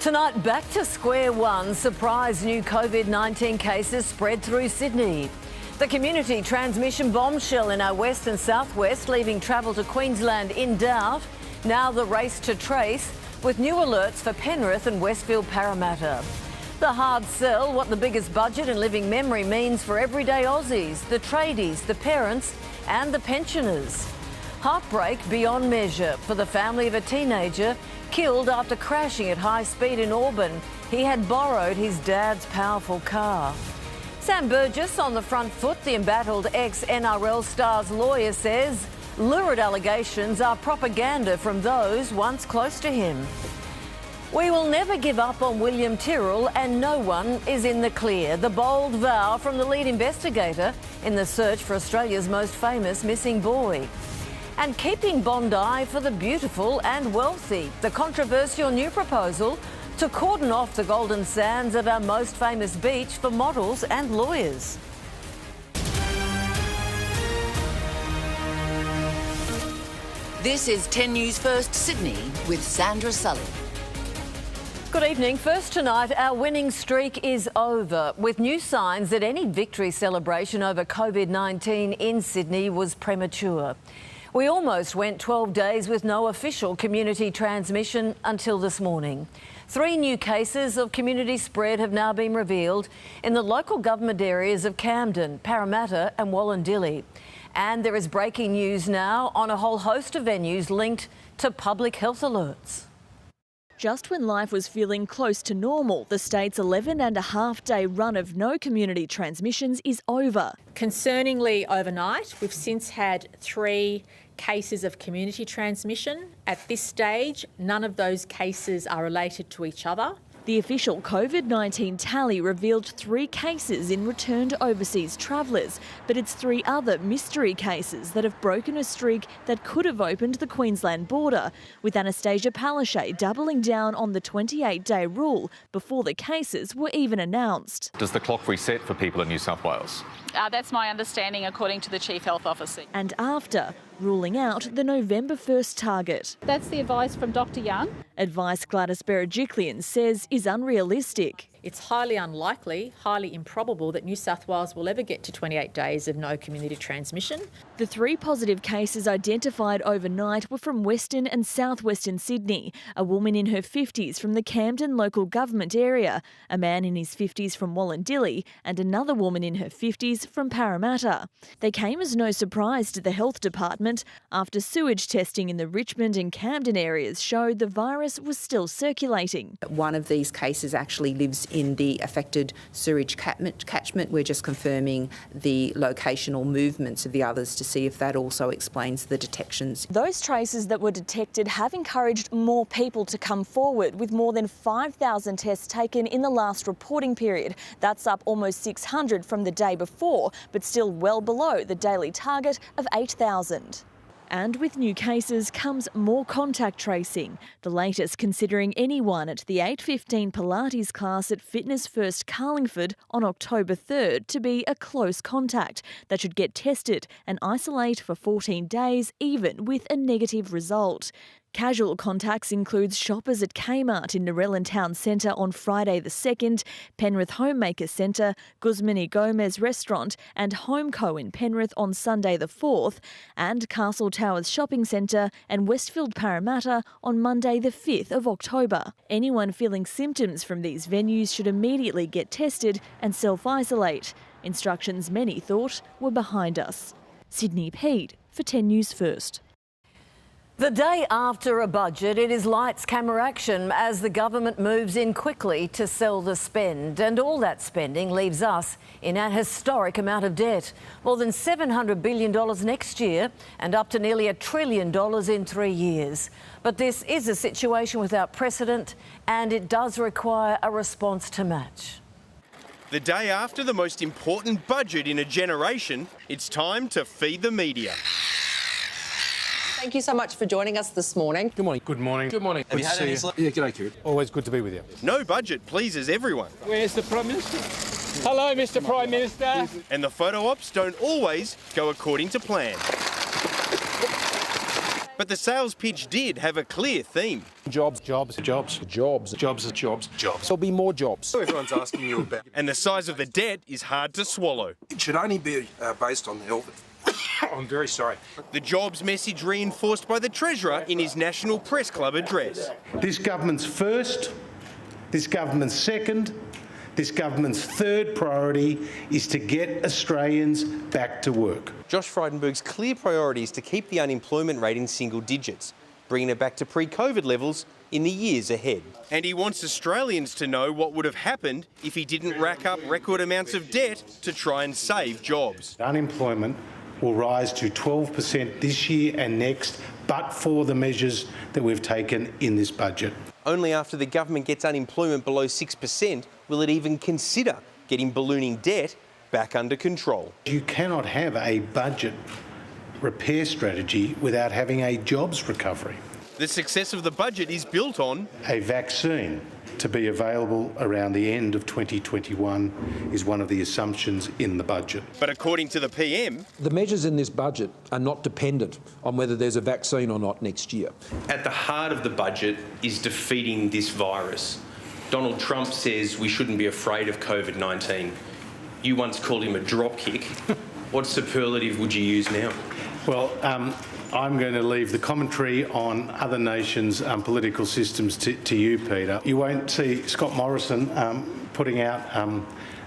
Tonight, back to square one. Surprise new COVID-19 cases spread through Sydney. The community transmission bombshell in our west and southwest, leaving travel to Queensland in doubt. Now the race to trace, with new alerts for Penrith and Westfield Parramatta. The hard sell, what the biggest budget in living memory means for everyday Aussies, the tradies, the parents and the pensioners. Heartbreak beyond measure for the family of a teenager killed after crashing at high speed in Auburn. He had borrowed his dad's powerful car. Sam Burgess on the front foot. The embattled ex-NRL star's lawyer says lurid allegations are propaganda from those once close to him. We will never give up on William Tyrrell and no one is in the clear. The bold vow from the lead investigator in the search for Australia's most famous missing boy. And keeping Bondi for the beautiful and wealthy. The controversial new proposal to cordon off the golden sands of our most famous beach for models and lawyers. This is 10 News First Sydney with Sandra Sully. Good evening. First tonight, our winning streak is over, with new signs that any victory celebration over COVID-19 in Sydney was premature. We almost went 12 days with no official community transmission until this morning. 3 new cases of community spread have now been revealed in the local government areas of Camden, Parramatta and Wallandilly. And there is breaking news now on a whole host of venues linked to public health alerts. Just when life was feeling close to normal, the state's 11.5-day run of no community transmissions is over. Concerningly, overnight, we've since had 3 cases of community transmission. At this stage, none of those cases are related to each other. The official COVID-19 tally revealed 3 cases in returned overseas travellers, but it's 3 other mystery cases that have broken a streak that could have opened the Queensland border, with Anastasia Palaszczuk doubling down on the 28-day rule before the cases were even announced. Does the clock reset for people in New South Wales? That's my understanding, according to the Chief Health Officer. And after, ruling out the November 1st target. That's the advice from Dr Young. Advice Gladys Berejiklian says is unrealistic. It's highly unlikely, highly improbable that New South Wales will ever get to 28 days of no community transmission. The 3 positive cases identified overnight were from Western and southwestern Sydney, a woman in her 50s from the Camden local government area, a man in his 50s from Wallandilly and another woman in her 50s from Parramatta. They came as no surprise to the health department after sewage testing in the Richmond and Camden areas showed the virus was still circulating. One of these cases actually lives in the affected sewage catchment. We're just confirming the locational movements of the others to see if that also explains the detections. Those traces that were detected have encouraged more people to come forward, with more than 5,000 tests taken in the last reporting period. That's up almost 600 from the day before, but still well below the daily target of 8,000. And with new cases comes more contact tracing, the latest considering anyone at the 8:15 Pilates class at Fitness First Carlingford on October 3rd to be a close contact that should get tested and isolate for 14 days, even with a negative result. Casual contacts includes shoppers at Kmart in Narellan Town Centre on Friday the 2nd, Penrith Homemaker Centre, Guzman y Gomez Restaurant and Homeco in Penrith on Sunday the 4th, and Castle Towers Shopping Centre and Westfield Parramatta on Monday the 5th of October. Anyone feeling symptoms from these venues should immediately get tested and self-isolate. Instructions many thought were behind us. Sydney Pede for 10 News First. The day after a budget, it is lights, camera, action as the government moves in quickly to sell the spend. And all that spending leaves us in an historic amount of debt. More than $700 billion next year and up to nearly $1 trillion in 3 years. But this is a situation without precedent and it does require a response to match. The day after the most important budget in a generation, it's time to feed the media. Thank you so much for joining us this morning. Good morning. Good morning. Good morning. Have you had any sleep? Yeah, g'day, kid. Always good to be with you. No budget pleases everyone. Where's the Prime Minister? Hello, Mr Prime Minister. And the photo ops don't always go according to plan. But the sales pitch did have a clear theme. Jobs, jobs, jobs, jobs, jobs, jobs, jobs. There'll be more jobs. Everyone's asking you about. And the size of the debt is hard to swallow. It should only be based on the health. I'm very sorry. The jobs message reinforced by the Treasurer in his National Press Club address. This government's first, this government's second, this government's third priority is to get Australians back to work. Josh Frydenberg's clear priority is to keep the unemployment rate in single digits, bringing it back to pre-COVID levels in the years ahead. And he wants Australians to know what would have happened if he didn't rack up record amounts of debt to try and save jobs. Unemployment will rise to 12% this year and next, but for the measures that we've taken in this budget. Only after the government gets unemployment below 6% will it even consider getting ballooning debt back under control. You cannot have a budget repair strategy without having a jobs recovery. The success of the budget is built on a vaccine to be available around the end of 2021 is one of the assumptions in the budget. But according to the PM, the measures in this budget are not dependent on whether there's a vaccine or not next year. At the heart of the budget is defeating this virus. Donald Trump says we shouldn't be afraid of COVID-19. You once called him a dropkick. What superlative would you use now? Well, I'm going to leave the commentary on other nations' political systems to you, Peter. You won't see Scott Morrison putting out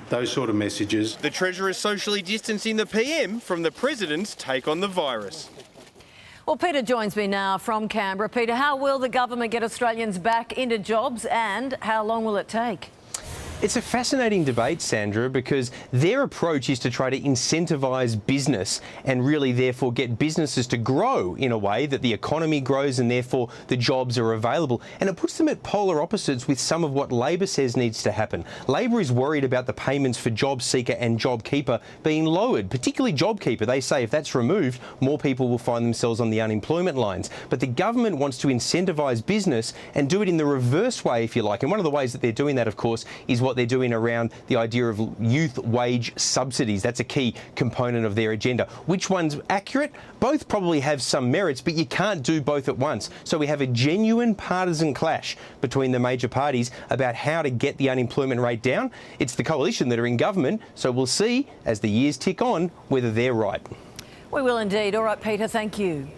those sort of messages. The Treasurer is socially distancing the PM from the President's take on the virus. Well, Peter joins me now from Canberra. Peter, how will the government get Australians back into jobs and how long will it take? It's a fascinating debate, Sandra, because their approach is to try to incentivise business and really therefore get businesses to grow in a way that the economy grows and therefore the jobs are available. And it puts them at polar opposites with some of what Labor says needs to happen. Labor is worried about the payments for JobSeeker and JobKeeper being lowered, particularly JobKeeper. They say if that's removed, more people will find themselves on the unemployment lines. But the government wants to incentivise business and do it in the reverse way, if you like. And one of the ways that they're doing that, of course, is what they're doing around the idea of youth wage subsidies. That's a key component of their agenda. Which one's accurate? Both probably have some merits, but you can't do both at once. So we have a genuine partisan clash between the major parties about how to get the unemployment rate down. It's the coalition that are in government, so we'll see as the years tick on whether they're right. We will indeed. All right, Peter, thank you.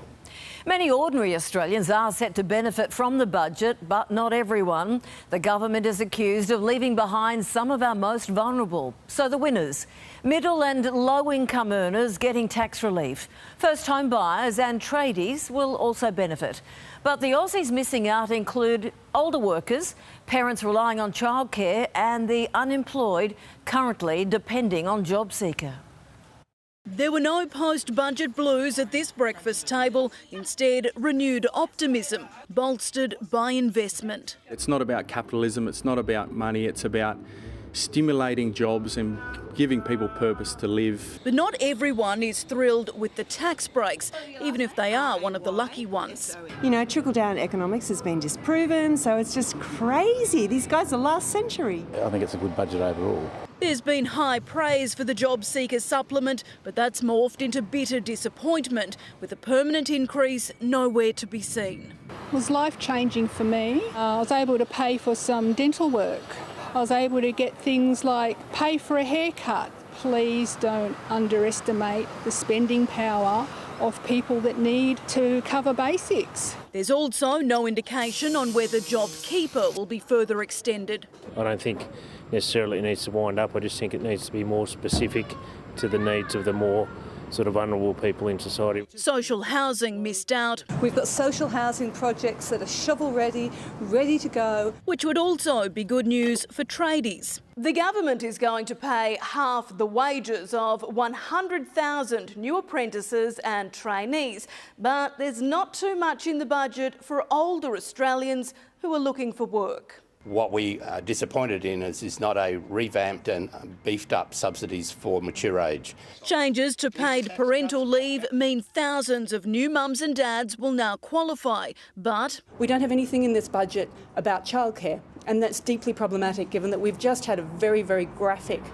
Many ordinary Australians are set to benefit from the budget, but not everyone. The government is accused of leaving behind some of our most vulnerable. So the winners, middle and low-income earners getting tax relief. First home buyers and tradies will also benefit. But the Aussies missing out include older workers, parents relying on childcare and the unemployed currently depending on JobSeeker. There were no post-budget blues at this breakfast table. Instead, renewed optimism, bolstered by investment. It's not about capitalism, it's not about money, it's about stimulating jobs and giving people purpose to live. But not everyone is thrilled with the tax breaks, even if they are one of the lucky ones. You know, trickle-down economics has been disproven, so it's just crazy. These guys are last century. I think it's a good budget overall. There's been high praise for the JobSeeker supplement, but that's morphed into bitter disappointment, with a permanent increase nowhere to be seen. It was life-changing for me. I was able to pay for some dental work. I was able to get things like pay for a haircut. Please don't underestimate the spending power of people that need to cover basics. There's also no indication on whether JobKeeper will be further extended. I don't think necessarily it needs to wind up. I just think it needs to be more specific to the needs of the more sort of vulnerable people in society. Social housing missed out. We've got social housing projects that are shovel-ready, ready to go. Which would also be good news for tradies. The government is going to pay half the wages of 100,000 new apprentices and trainees, but there's not too much in the budget for older Australians who are looking for work. What we are disappointed in is not a revamped and beefed up subsidies for mature age. Changes to paid parental leave mean thousands of new mums and dads will now qualify, but we don't have anything in this budget about childcare, and that's deeply problematic given that we've just had a very, very graphic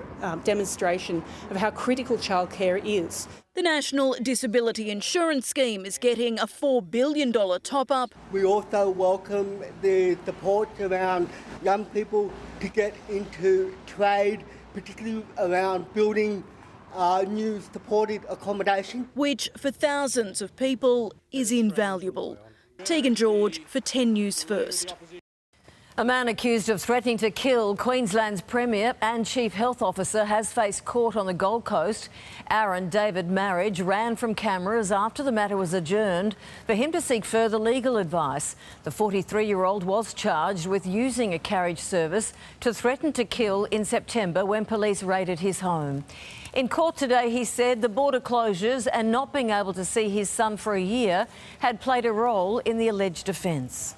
demonstration of how critical childcare is. The National Disability Insurance Scheme is getting a $4 billion top-up. We also welcome the support around young people to get into trade, particularly around building new supported accommodation. Which, for thousands of people, is invaluable. Tegan George for 10 News First. A man accused of threatening to kill Queensland's Premier and Chief Health Officer has faced court on the Gold Coast. Aaron David Marriage ran from cameras after the matter was adjourned for him to seek further legal advice. The 43-year-old was charged with using a carriage service to threaten to kill in September when police raided his home. In court today, he said the border closures and not being able to see his son for a year had played a role in the alleged offence.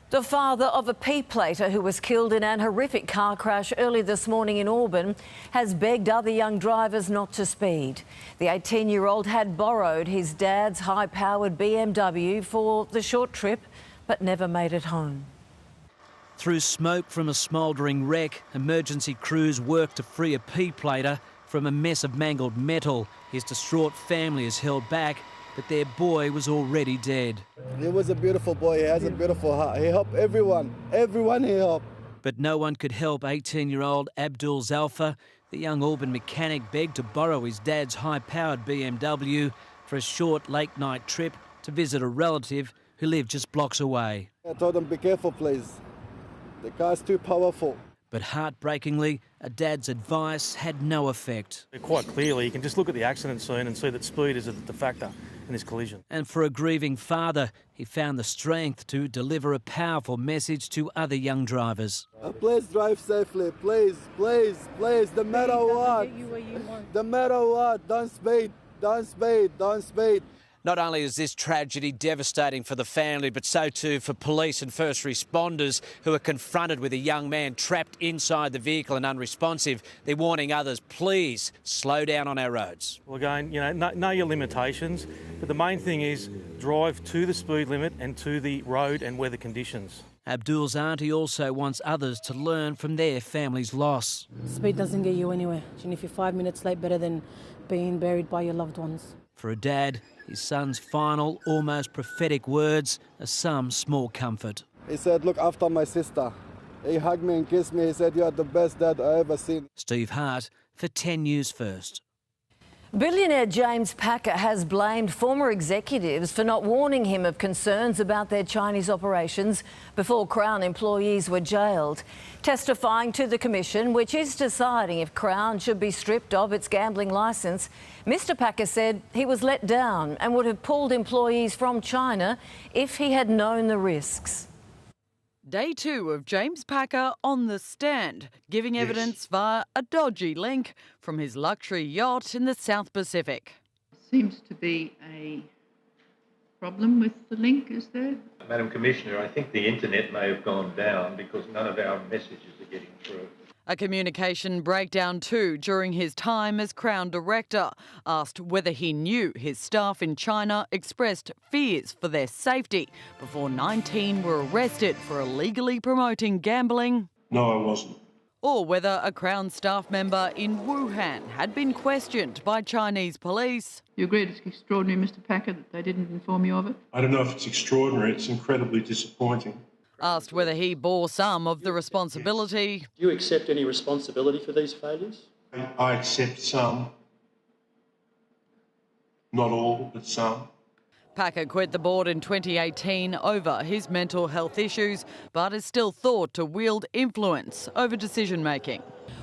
The father of a pea-plater who was killed in an horrific car crash early this morning in Auburn has begged other young drivers not to speed. The 18-year-old had borrowed his dad's high-powered BMW for the short trip, but never made it home. Through smoke from a smouldering wreck, emergency crews worked to free a pea-plater from a mess of mangled metal. His distraught family is held back, but their boy was already dead. He was a beautiful boy. He has a beautiful heart. He helped everyone. Everyone he helped. But no one could help 18-year-old Abdul Zalfa. The young Auburn mechanic begged to borrow his dad's high-powered BMW for a short late-night trip to visit a relative who lived just blocks away. I told him, be careful, please. The car's too powerful. But heartbreakingly, a dad's advice had no effect. Quite clearly, you can just look at the accident scene and see that speed is the factor in this collision. And for a grieving father, he found the strength to deliver a powerful message to other young drivers. Please drive safely, please, please, please, no matter what. No matter what, don't speed, don't speed, don't speed. Not only is this tragedy devastating for the family, but so too for police and first responders who are confronted with a young man trapped inside the vehicle and unresponsive. They're warning others, please slow down on our roads. Well, again, know your limitations, but the main thing is drive to the speed limit and to the road and weather conditions. Abdul's auntie also wants others to learn from their family's loss. Speed doesn't get you anywhere. And if you're 5 minutes late, better than being buried by your loved ones. For a dad, his son's final, almost prophetic words are some small comfort. He said, look after my sister. He hugged me and kissed me. He said, you are the best dad I ever seen. Steve Hart for 10 News First. Billionaire James Packer has blamed former executives for not warning him of concerns about their Chinese operations before Crown employees were jailed. Testifying to the Commission, which is deciding if Crown should be stripped of its gambling licence, Mr Packer said he was let down and would have pulled employees from China if he had known the risks. Day 2 of James Packer on the stand, giving evidence via a dodgy link from his luxury yacht in the South Pacific. Seems to be a problem with the link, is there? Madam Commissioner, I think the internet may have gone down because none of our messages are getting through. A communication breakdown too during his time as Crown Director. Asked whether he knew his staff in China expressed fears for their safety before 19 were arrested for illegally promoting gambling. No, I wasn't. Or whether a Crown staff member in Wuhan had been questioned by Chinese police. You agree it's extraordinary, Mr Packer, that they didn't inform you of it? I don't know if it's extraordinary, it's incredibly disappointing. Asked whether he bore some of the responsibility. Do you accept any responsibility for these failures? I accept some. Not all, but some. Packer quit the board in 2018 over his mental health issues, but is still thought to wield influence over decision-making.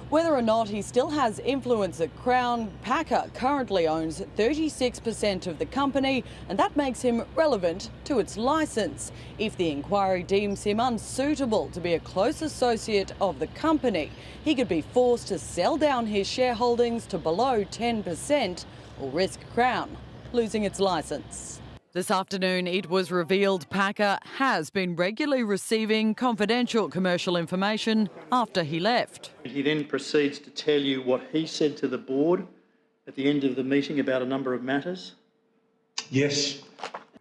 Whether or not he still has influence at Crown, Packer currently owns 36% of the company, and that makes him relevant to its licence. If the inquiry deems him unsuitable to be a close associate of the company, he could be forced to sell down his shareholdings to below 10% or risk Crown losing its licence. This afternoon, it was revealed Packer has been regularly receiving confidential commercial information after he left. He then proceeds to tell you what he said to the board at the end of the meeting about a number of matters. Yes.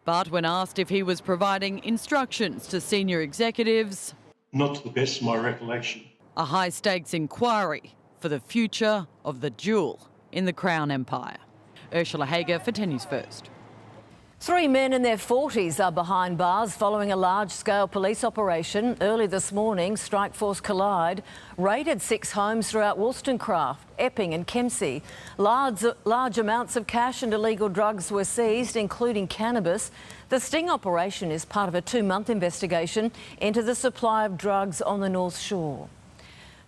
But when asked if he was providing instructions to senior executives... Not to the best of my recollection. A high-stakes inquiry for the future of the jewel in the Crown Empire. Ursula Hager for 10 News First. 3 men in their 40s are behind bars following a large-scale police operation. Early this morning, Strike Force Collide raided 6 homes throughout Wollstonecraft, Epping and Kempsey. Large amounts of cash and illegal drugs were seized, including cannabis. The sting operation is part of a 2-month investigation into the supply of drugs on the North Shore.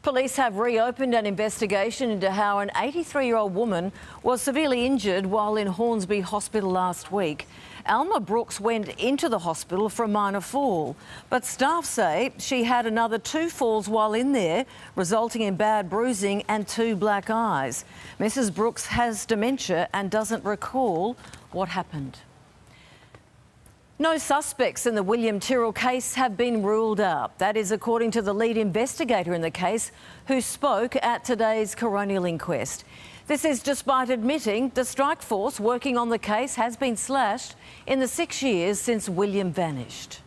Police have reopened an investigation into how an 83-year-old woman was severely injured while in Hornsby Hospital last week. Alma Brooks went into the hospital for a minor fall, but staff say she had another 2 falls while in there, resulting in bad bruising and 2 black eyes. Mrs. Brooks has dementia and doesn't recall what happened. No suspects in the William Tyrrell case have been ruled out. That is according to the lead investigator in the case, who spoke at today's coronial inquest. This is despite admitting the strike force working on the case has been slashed in the 6 years since William vanished.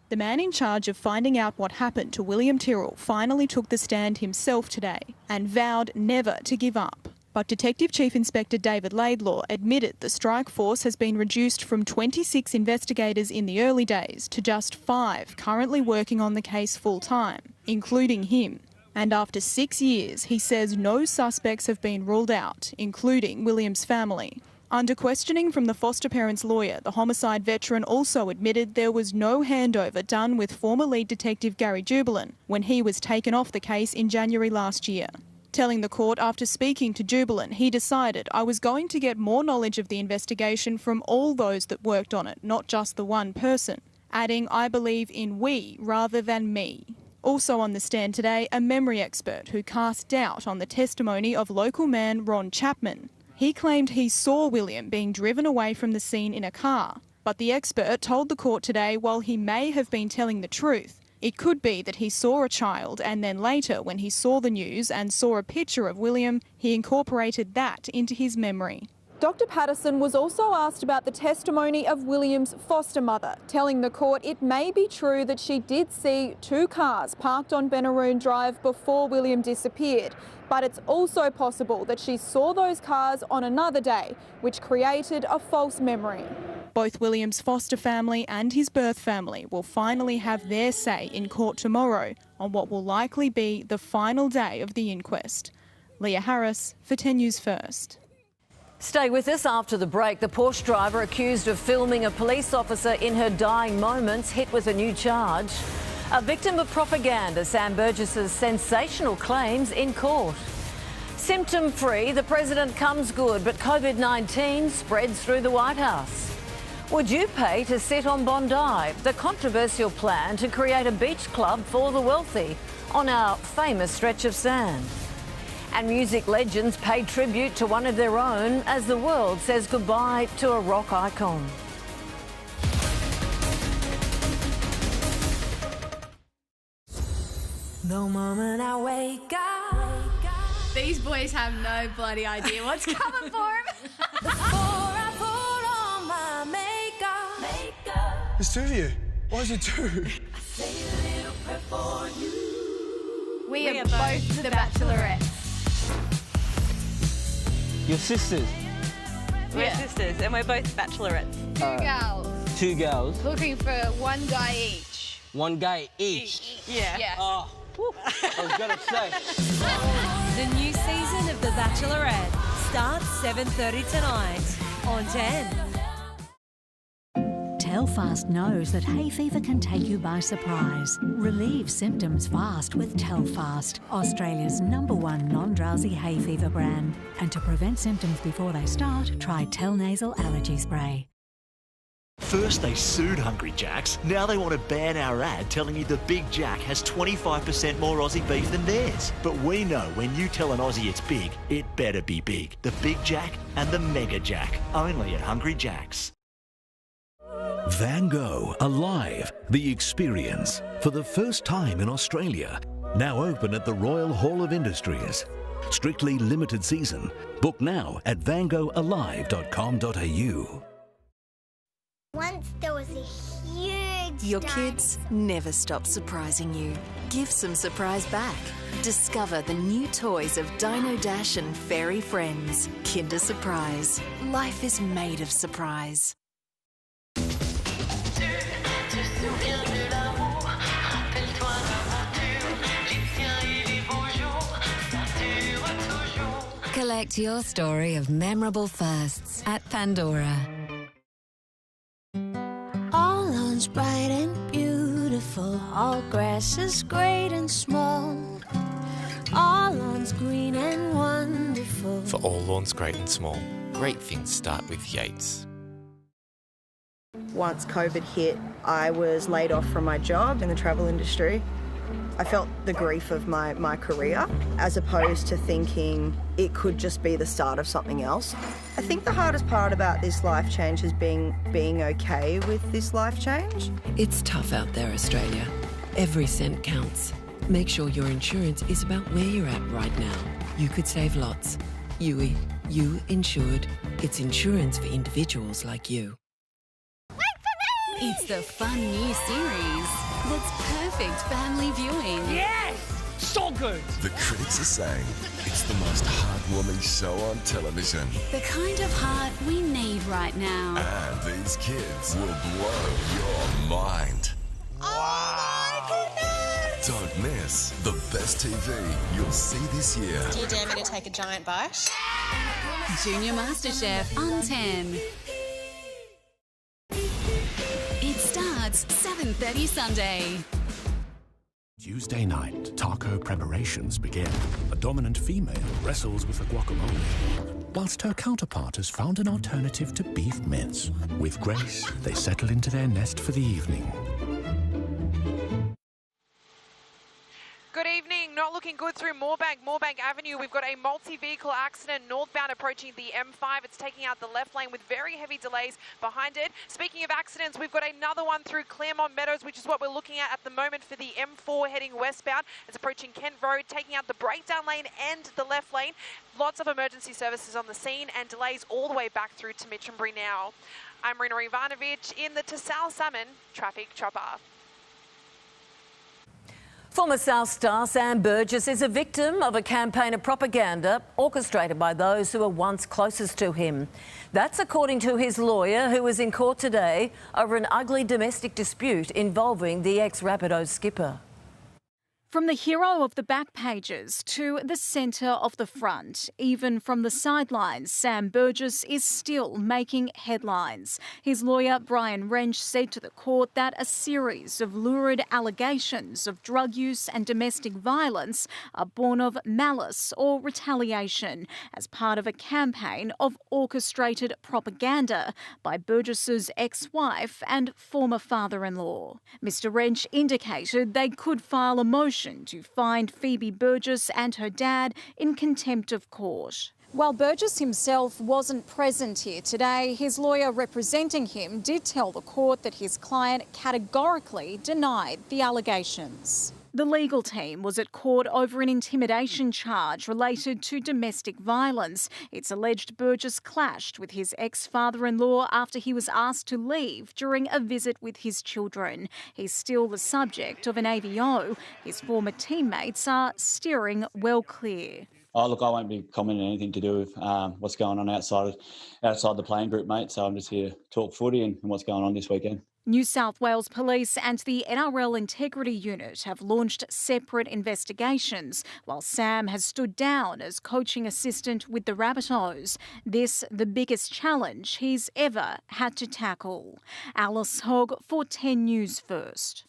The man in charge of finding out what happened to William Tyrrell finally took the stand himself today and vowed never to give up. But Detective Chief Inspector David Laidlaw admitted the strike force has been reduced from 26 investigators in the early days to just 5 currently working on the case full-time, including him. And after 6 years, he says no suspects have been ruled out, including William's family. Under questioning from the foster parents' lawyer, the homicide veteran also admitted there was no handover done with former lead detective Gary Jubilant when he was taken off the case in January last year. Telling the court after speaking to Jubilant, he decided, I was going to get more knowledge of the investigation from all those that worked on it, not just the one person. Adding, I believe in we rather than me. Also on the stand today, a memory expert who cast doubt on the testimony of local man Ron Chapman. He claimed he saw William being driven away from the scene in a car, but the expert told the court today while he may have been telling the truth, it could be that he saw a child and then later when he saw the news and saw a picture of William, he incorporated that into his memory. Dr Patterson was also asked about the testimony of William's foster mother, telling the court it may be true that she did see 2 cars parked on Benaroon Drive before William disappeared, but it's also possible that she saw those cars on another day, which created a false memory. Both William's foster family and his birth family will finally have their say in court tomorrow on what will likely be the final day of the inquest. Leah Harris for 10 News First. Stay with us after the break. The Porsche driver accused of filming a police officer in her dying moments hit with a new charge. A victim of propaganda, Sam Burgess's sensational claims in court. Symptom-free, the president comes good, but COVID-19 spreads through the White House. Would you pay to sit on Bondi, the controversial plan to create a beach club for the wealthy on our famous stretch of sand? And music legends pay tribute to one of their own as the world says goodbye to a rock icon. The moment I wake up, these boys have no bloody idea what's coming for them. Before I put on my makeup. There's 2 of you. Why is it 2? I say a little prayer for you. We are both the Bachelorettes. Your sisters? We're sisters, and we're both Bachelorettes. 2 girls. 2 girls. Looking for 1 guy each. 1 guy each? Yeah. Oh, I was going to say. The new season of The Bachelorette starts 7:30 tonight on 10. Telfast knows that hay fever can take you by surprise. Relieve symptoms fast with Telfast, Australia's #1 non-drowsy hay fever brand. And to prevent symptoms before they start, try Telnasal Allergy Spray. First they sued Hungry Jack's, now they want to ban our ad telling you the Big Jack has 25% more Aussie beef than theirs. But we know when you tell an Aussie it's big, it better be big. The Big Jack and the Mega Jack, only at Hungry Jack's. Van Gogh Alive, the experience, for the first time in Australia. Now open at the Royal Hall of Industries. Strictly limited season. Book now at vangoghalive.com.au. Once there was a huge Your kids never stop surprising you. Give some surprise back. Discover the new toys of Dino Dash and Fairy Friends. Kinder Surprise. Life is made of surprise. Collect your story of memorable firsts at Pandora. All lawns bright and beautiful, all grass is great and small, all lawns green and wonderful. For all lawns great and small, great things start with Yates. Once COVID hit, I was laid off from my job in the travel industry. I felt the grief of my career, as opposed to thinking it could just be the start of something else. I think the hardest part about this life change is being okay with this life change. It's tough out there, Australia. Every cent counts. Make sure your insurance is about where you're at right now. You could save lots. You insured. It's insurance for individuals like you. It's the fun new series that's perfect family viewing. Yes! So good! The critics are saying it's the most heartwarming show on television. The kind of heart we need right now. And these kids will blow your mind. Wow! Oh my goodness! Don't miss the best TV you'll see this year. Do you dare me to take a giant bite? Junior MasterChef on 10. It starts 7:30 Sunday. Tuesday night, taco preparations begin. A dominant female wrestles with a guacamole, whilst her counterpart has found an alternative to beef mince. With grace, they settle into their nest for the evening. Good evening. Not looking good through Moorebank Avenue. We've got a multi-vehicle accident northbound approaching the M5. It's taking out the left lane with very heavy delays behind it. Speaking of accidents, we've got another one through Claremont Meadows, which is what we're looking at the moment for the M4 heading westbound. It's approaching Kent Road, taking out the breakdown lane and the left lane. Lots of emergency services on the scene and delays all the way back through to Mitchambury now. I'm Marina Ivanovic in the Tassal Salmon Traffic Chopper. Former South star Sam Burgess is a victim of a campaign of propaganda orchestrated by those who were once closest to him. That's according to his lawyer, who was in court today over an ugly domestic dispute involving the ex-Rapidos skipper. From the hero of the back pages to the centre of the front, even from the sidelines, Sam Burgess is still making headlines. His lawyer, Brian Wrench, said to the court that a series of lurid allegations of drug use and domestic violence are born of malice or retaliation as part of a campaign of orchestrated propaganda by Burgess's ex-wife and former father-in-law. Mr Wrench indicated they could file a motion to find Phoebe Burgess and her dad in contempt of court. While Burgess himself wasn't present here today, his lawyer representing him did tell the court that his client categorically denied the allegations. The legal team was at court over an intimidation charge related to domestic violence. It's alleged Burgess clashed with his ex-father-in-law after he was asked to leave during a visit with his children. He's still the subject of an AVO. His former teammates are steering well clear. Oh, look, I won't be commenting anything to do with what's going on outside the playing group, mate. So I'm just here to talk footy and what's going on this weekend. New South Wales Police and the NRL Integrity Unit have launched separate investigations, while Sam has stood down as coaching assistant with the Rabbitohs. This, the biggest challenge he's ever had to tackle. Alice Hogg for 10 News First.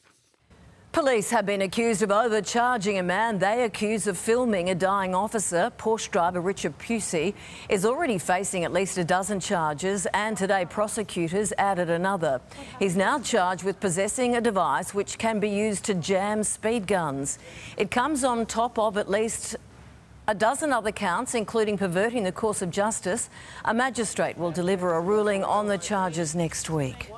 Police have been accused of overcharging a man they accuse of filming a dying officer. Porsche driver Richard Pusey is already facing at least a dozen charges, and today prosecutors added another. He's now charged with possessing a device which can be used to jam speed guns. It comes on top of at least a dozen other counts, including perverting the course of justice. A magistrate will deliver a ruling on the charges next week.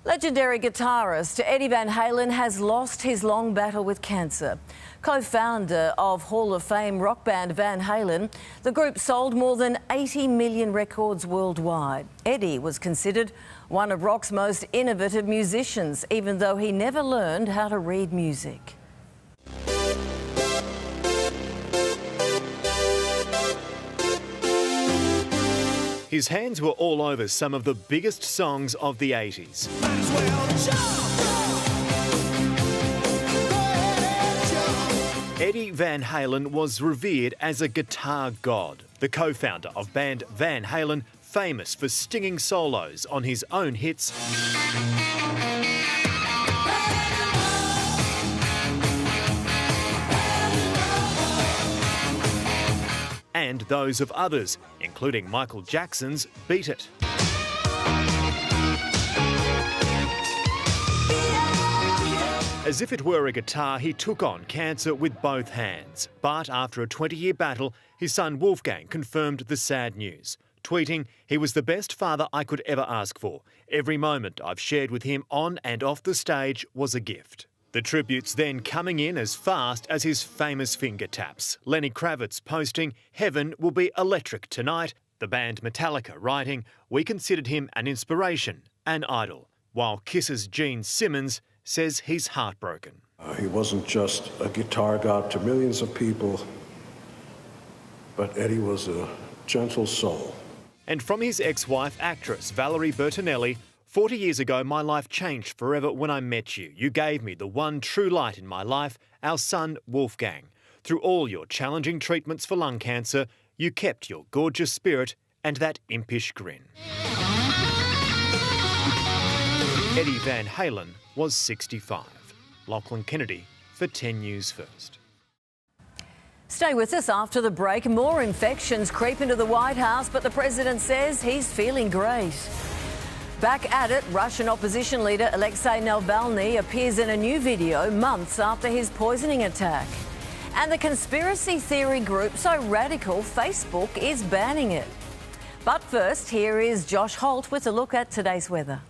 Legendary guitarist Eddie Van Halen has lost his long battle with cancer. Co-founder of Hall of Fame rock band Van Halen, the group sold more than 80 million records worldwide. Eddie was considered one of rock's most innovative musicians, even though he never learned how to read music. His hands were all over some of the biggest songs of the 80s. Eddie Van Halen was revered as a guitar god, the co-founder of band Van Halen, famous for stinging solos on his own hits and those of others, including Michael Jackson's Beat It. As if it were a guitar, he took on cancer with both hands. But after a 20-year battle, his son Wolfgang confirmed the sad news, tweeting, "He was the best father I could ever ask for. Every moment I've shared with him on and off the stage was a gift." The tributes then coming in as fast as his famous finger taps. Lenny Kravitz posting, "Heaven will be electric tonight." The band Metallica writing, "We considered him an inspiration, an idol." While Kiss's Gene Simmons says he's heartbroken. He wasn't just a guitar god to millions of people, but Eddie was a gentle soul. And from his ex-wife, actress Valerie Bertinelli, 40 years ago, my life changed forever when I met you. You gave me the one true light in my life, our son Wolfgang. Through all your challenging treatments for lung cancer, you kept your gorgeous spirit and that impish grin. Eddie Van Halen was 65. Lachlan Kennedy for 10 News First. Stay with us after the break. More infections creep into the White House, but the president says he's feeling great. Back at it, Russian opposition leader Alexei Navalny appears in a new video months after his poisoning attack. And the conspiracy theory group so radical, Facebook is banning it. But first, here is Josh Holt with a look at today's weather.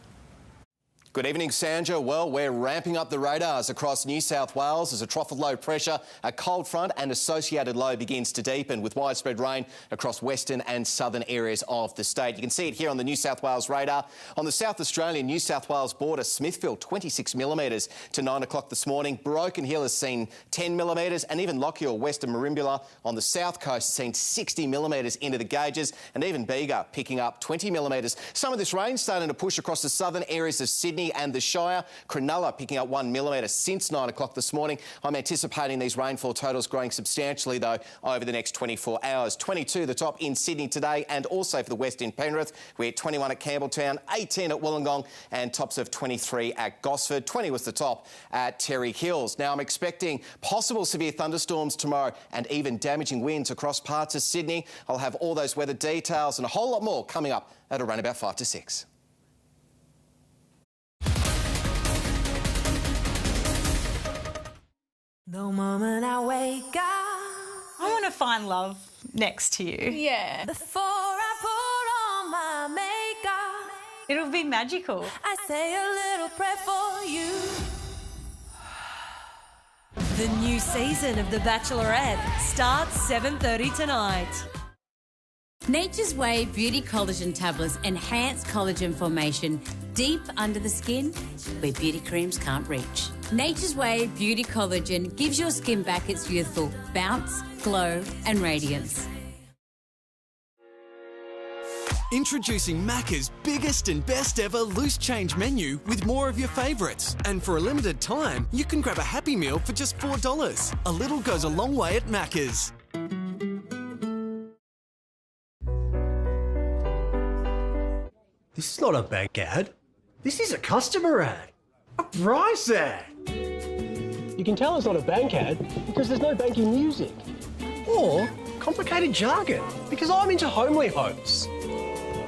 Good evening, Sandra. Well, we're ramping up the radars across New South Wales as a trough of low pressure, a cold front and associated low begins to deepen with widespread rain across western and southern areas of the state. You can see it here on the New South Wales radar. On the South Australian New South Wales border, Smithfield 26 millimetres to 9 o'clock this morning. Broken Hill has seen 10 millimetres and even Lockyer, west of Merimbula on the south coast has seen 60 millimetres into the gauges, and even Bega picking up 20 millimetres. Some of this rain starting to push across the southern areas of Sydney and the Shire. Cronulla picking up 1 millimetre since 9 o'clock this morning. I'm anticipating these rainfall totals growing substantially, though, over the next 24 hours. 22 the top in Sydney today, and also for the west in Penrith. We're at 21 at Campbelltown, 18 at Wollongong, and tops of 23 at Gosford. 20 was the top at Terry Hills. Now, I'm expecting possible severe thunderstorms tomorrow and even damaging winds across parts of Sydney. I'll have all those weather details and a whole lot more coming up at around about 5 to 6. The moment I wake up, I want to find love next to you. Yeah. Before I put on my makeup, It'll be magical. I say a little prayer for you. The new season of The Bachelorette starts 7:30 tonight. Nature's Way Beauty Collagen Tablets enhance collagen formation deep under the skin where beauty creams can't reach. Nature's Way Beauty Collagen gives your skin back its youthful bounce, glow and radiance. Introducing Macca's biggest and best ever loose change menu with more of your favourites. And for a limited time, you can grab a Happy Meal for just $4. A little goes a long way at Macca's. This is not a bank ad. This is a customer ad. A price ad. You can tell it's not a bank ad because there's no banking music. Or complicated jargon because I'm into homely homes.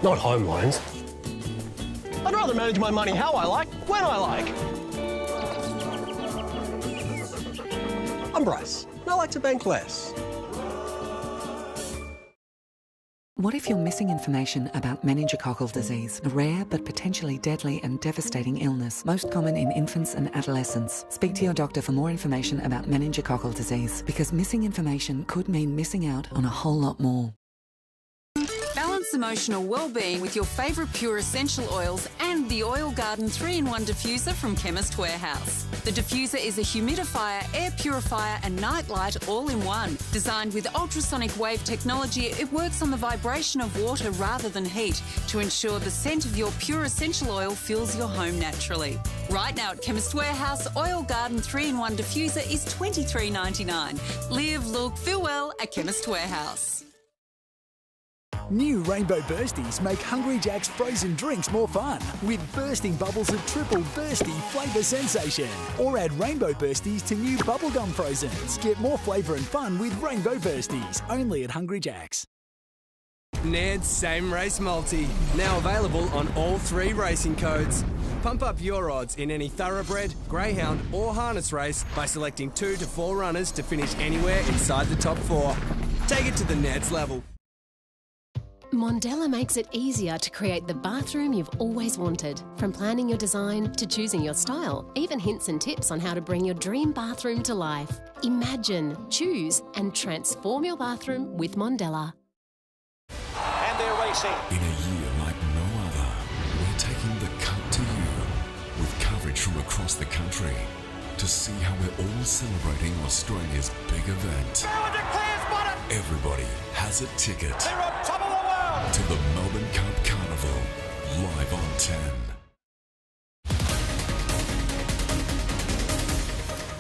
Not home loans. I'd rather manage my money how I like, when I like. I'm Bryce, and I like to bank less. What if you're missing information about meningococcal disease, a rare but potentially deadly and devastating illness, most common in infants and adolescents? Speak to your doctor for more information about meningococcal disease, because missing information could mean missing out on a whole lot more. Balance Enhance emotional well-being with your favourite pure essential oils and the Oil Garden 3-in-1 diffuser from Chemist Warehouse. The diffuser is a humidifier, air purifier and night light all in one. Designed with ultrasonic wave technology, it works on the vibration of water rather than heat to ensure the scent of your pure essential oil fills your home naturally. Right now at Chemist Warehouse, Oil Garden 3-in-1 diffuser is $23.99. Live, look, feel well at Chemist Warehouse. New Rainbow Bursties make Hungry Jack's frozen drinks more fun with bursting bubbles of triple bursty flavour sensation. Or add Rainbow Bursties to new bubblegum frozens. Get more flavour and fun with Rainbow Bursties, only at Hungry Jack's. Ned's Same Race Multi, now available on all 3 racing codes. Pump up your odds in any thoroughbred, greyhound or harness race by selecting 2 to 4 runners to finish anywhere inside the top 4. Take it to the Ned's level. Mondella makes it easier to create the bathroom you've always wanted. From planning your design to choosing your style, even hints and tips on how to bring your dream bathroom to life. Imagine, choose and transform your bathroom with Mondella. And they're racing. In a year like no other, we're taking the cut to you with coverage from across the country to see how we're all celebrating Australia's big event. Everybody has a ticket. They're on top of the world. To the Melbourne Cup Carnival, live on 10.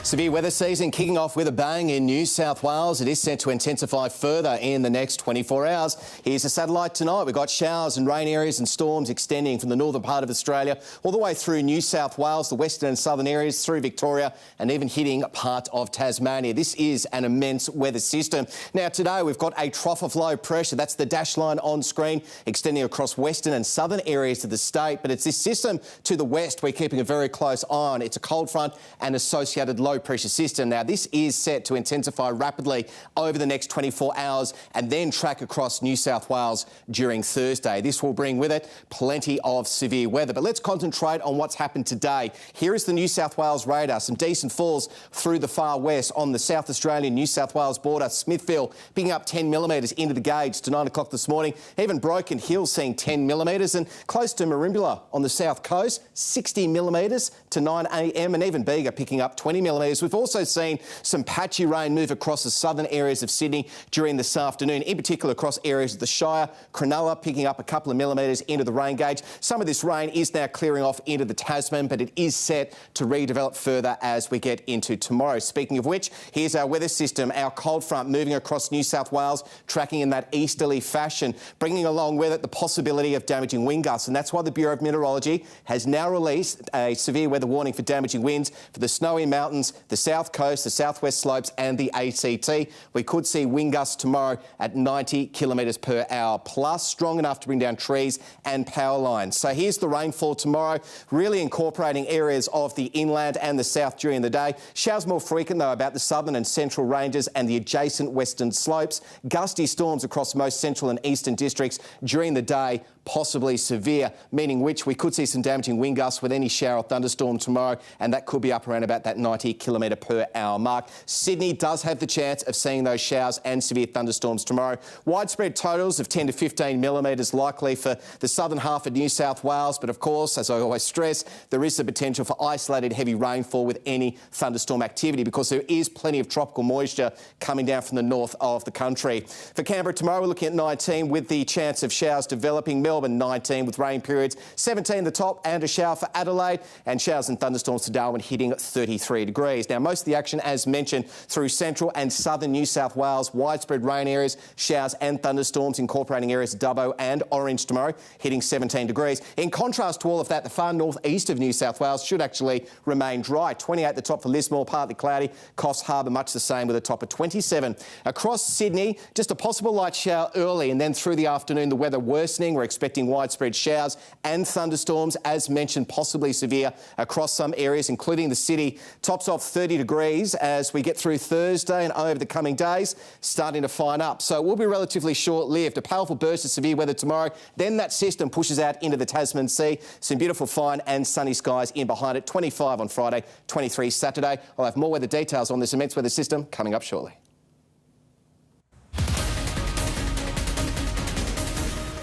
Severe weather season kicking off with a bang in New South Wales. It is set to intensify further in the next 24 hours. Here's a satellite tonight. We've got showers and rain areas and storms extending from the northern part of Australia all the way through New South Wales, the western and southern areas, through Victoria and even hitting part of Tasmania. This is an immense weather system. Now today we've got a trough of low pressure. That's the dash line on screen extending across western and southern areas of the state. But it's this system to the west we're keeping a very close eye on. It's a cold front and associated low pressure system. Now, this is set to intensify rapidly over the next 24 hours and then track across New South Wales during Thursday. This will bring with it plenty of severe weather. But let's concentrate on what's happened today. Here is the New South Wales radar. Some decent falls through the far west on the South Australian-New South Wales border. Smithville picking up 10 millimetres into the gauge to 9 o'clock this morning. Even Broken Hill seeing 10 millimetres, and close to Merimbula on the south coast, 60 millimetres to 9 a.m, and even Bega picking up 20 millimetres. We've also seen some patchy rain move across the southern areas of Sydney during this afternoon, in particular across areas of the Shire. Cronulla picking up a couple of millimetres into the rain gauge. Some of this rain is now clearing off into the Tasman, but it is set to redevelop further as we get into tomorrow. Speaking of which, here's our weather system. Our cold front moving across New South Wales, tracking in that easterly fashion, bringing along with it the possibility of damaging wind gusts. And that's why the Bureau of Meteorology has now released a severe weather warning for damaging winds for the Snowy Mountains, the south coast, the southwest slopes and the ACT. We could see wind gusts tomorrow at 90 kilometres per hour, plus strong enough to bring down trees and power lines. So here's the rainfall tomorrow, really incorporating areas of the inland and the south during the day. Showers more frequent, though, about the southern and central ranges and the adjacent western slopes. Gusty storms across most central and eastern districts during the day, possibly severe, meaning which we could see some damaging wind gusts with any shower or thunderstorm tomorrow, and that could be up around about that 90 kilometre per hour mark. Sydney does have the chance of seeing those showers and severe thunderstorms tomorrow. Widespread totals of 10 to 15 millimetres likely for the southern half of New South Wales, but of course, as I always stress, there is the potential for isolated heavy rainfall with any thunderstorm activity because there is plenty of tropical moisture coming down from the north of the country. For Canberra tomorrow, we're looking at 19 with the chance of showers developing. Melbourne 19 with rain periods, 17 the top and a shower for Adelaide, and showers and thunderstorms to Darwin hitting 33 degrees. Now, most of the action, as mentioned, through central and southern New South Wales, widespread rain areas, showers and thunderstorms incorporating areas of Dubbo and Orange tomorrow, hitting 17 degrees. In contrast to all of that, the far northeast of New South Wales should actually remain dry. 28 the top for Lismore, partly cloudy. Coffs Harbour much the same with a top of 27. Across Sydney, just a possible light shower early, and then through the afternoon, the weather worsening. We're expecting widespread showers and thunderstorms, as mentioned, possibly severe across some areas, including the city. Tops off 30 degrees as we get through Thursday and over the coming days, starting to fine up. So it will be relatively short-lived. A powerful burst of severe weather tomorrow. Then that system pushes out into the Tasman Sea. Some beautiful fine and sunny skies in behind it. 25 on Friday, 23 Saturday. I'll have more weather details on this immense weather system coming up shortly.